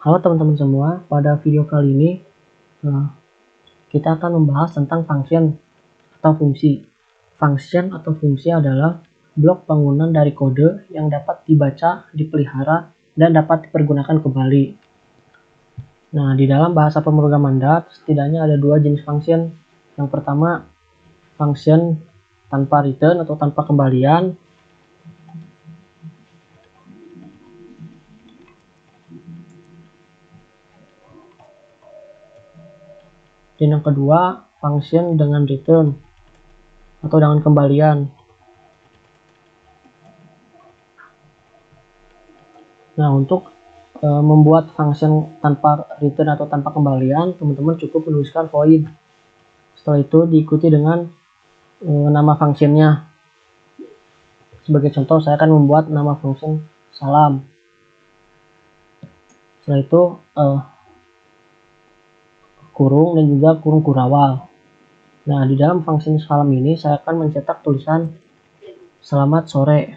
Halo teman-teman semua, pada video kali ini kita akan membahas tentang function atau fungsi. Function atau fungsi adalah blok bangunan dari kode yang dapat dibaca, dipelihara, dan dapat dipergunakan kembali. Nah, di dalam bahasa pemrograman Dart, setidaknya ada dua jenis function. Yang pertama, function tanpa return atau tanpa kembalian. Dan yang kedua, function dengan return atau dengan kembalian. Nah, untuk membuat function tanpa return atau tanpa kembalian, teman-teman cukup menuliskan void. Setelah itu diikuti dengan nama functionnya. Sebagai contoh, saya akan membuat nama function salam. Setelah itu kurung dan juga kurung kurawal. Nah, di dalam function salam ini saya akan mencetak tulisan selamat sore.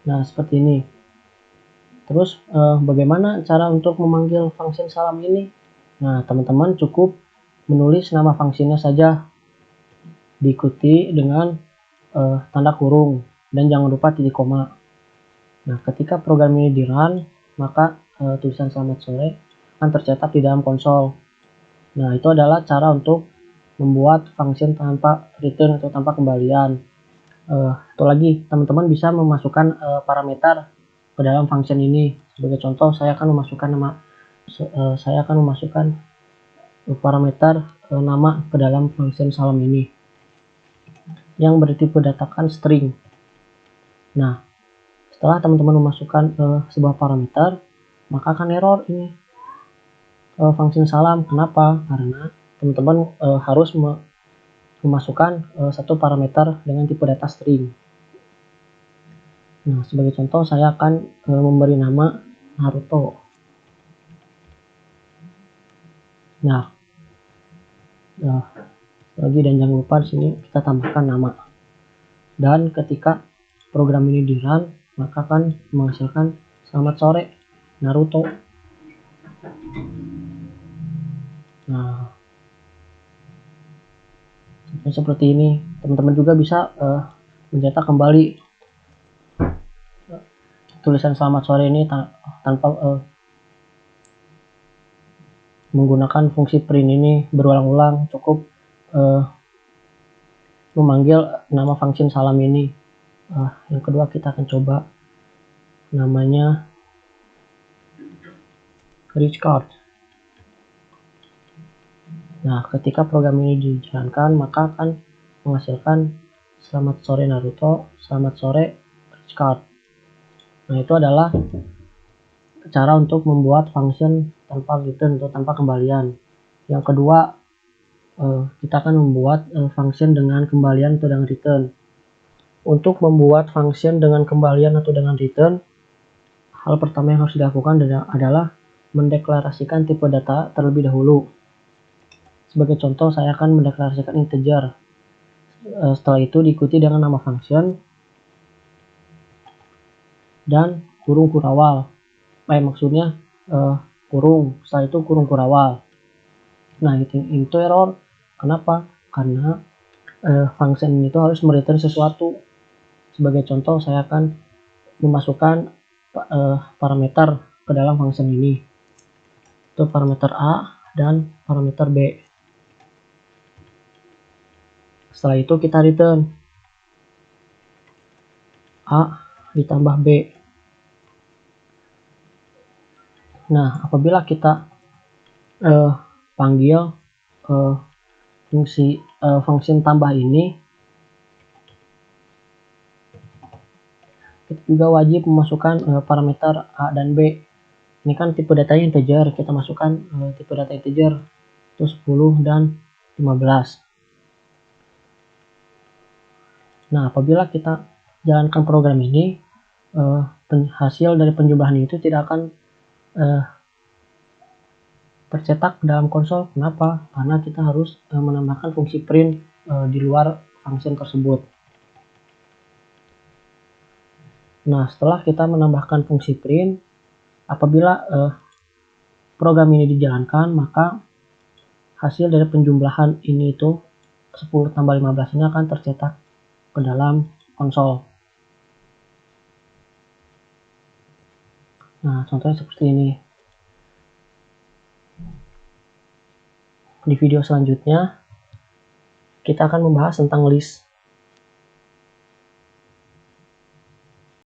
Nah, seperti ini. Terus bagaimana cara untuk memanggil function salam ini? Nah, teman-teman cukup menulis nama fungsinya saja, diikuti dengan tanda kurung, dan jangan lupa titik koma. Nah, ketika program ini di run, maka tulisan selamat sore akan tercetak di dalam konsol. Nah, itu adalah cara untuk membuat function tanpa return atau tanpa kembalian. Satu lagi, teman-teman bisa memasukkan parameter ke dalam function ini. Sebagai contoh, saya akan memasukkan parameter nama ke dalam function salam ini yang bertipe datakan string. Nah, setelah teman-teman memasukkan sebuah parameter, maka akan error ini function salam. Kenapa? Karena teman-teman harus memasukkan satu parameter dengan tipe data string. Nah, sebagai contoh saya akan memberi nama Naruto. Nah, lagi dan jangan lupa di sini kita tambahkan nama. Dan ketika program ini di run, maka akan menghasilkan selamat sore Naruto. Nah, seperti ini. Teman-teman juga bisa mencetak kembali tulisan selamat sore ini tanpa menggunakan fungsi print ini berulang-ulang. Cukup memanggil nama function salam ini. Yang kedua kita akan coba namanya rich card. Nah, ketika program ini dijalankan, maka akan menghasilkan selamat sore Naruto, selamat sore rich card. Nah, itu adalah cara untuk membuat function tanpa return atau tanpa kembalian. Yang kedua, kita akan membuat function dengan kembalian atau dengan return. Untuk membuat function dengan kembalian atau dengan return, hal pertama yang harus dilakukan adalah mendeklarasikan tipe data terlebih dahulu. Sebagai contoh, saya akan mendeklarasikan integer. Setelah itu diikuti dengan nama function dan kurung kurawal. Maksudnya kurung, setelah itu kurung kurawal. Nah, itu error. Kenapa? Karena function itu harus mereturn sesuatu. Sebagai contoh, saya akan memasukkan parameter ke dalam function ini. Itu parameter A dan parameter B. Setelah itu kita return A ditambah B. Nah, apabila kita panggil fungsi function tambah ini, kita juga wajib memasukkan parameter A dan B. Ini kan tipe datanya integer, kita masukkan tipe data integer itu 10 dan 15. Nah, apabila kita jalankan program ini, hasil dari penjumlahan itu tidak akan tercetak dalam konsol. Kenapa? Karena kita harus menambahkan fungsi print di luar function tersebut. Nah, setelah kita menambahkan fungsi print, apabila program ini dijalankan, maka hasil dari penjumlahan ini itu 10 tambah 15 ini akan tercetak ke dalam konsol. Nah, contohnya seperti ini. Di video selanjutnya, kita akan membahas tentang list.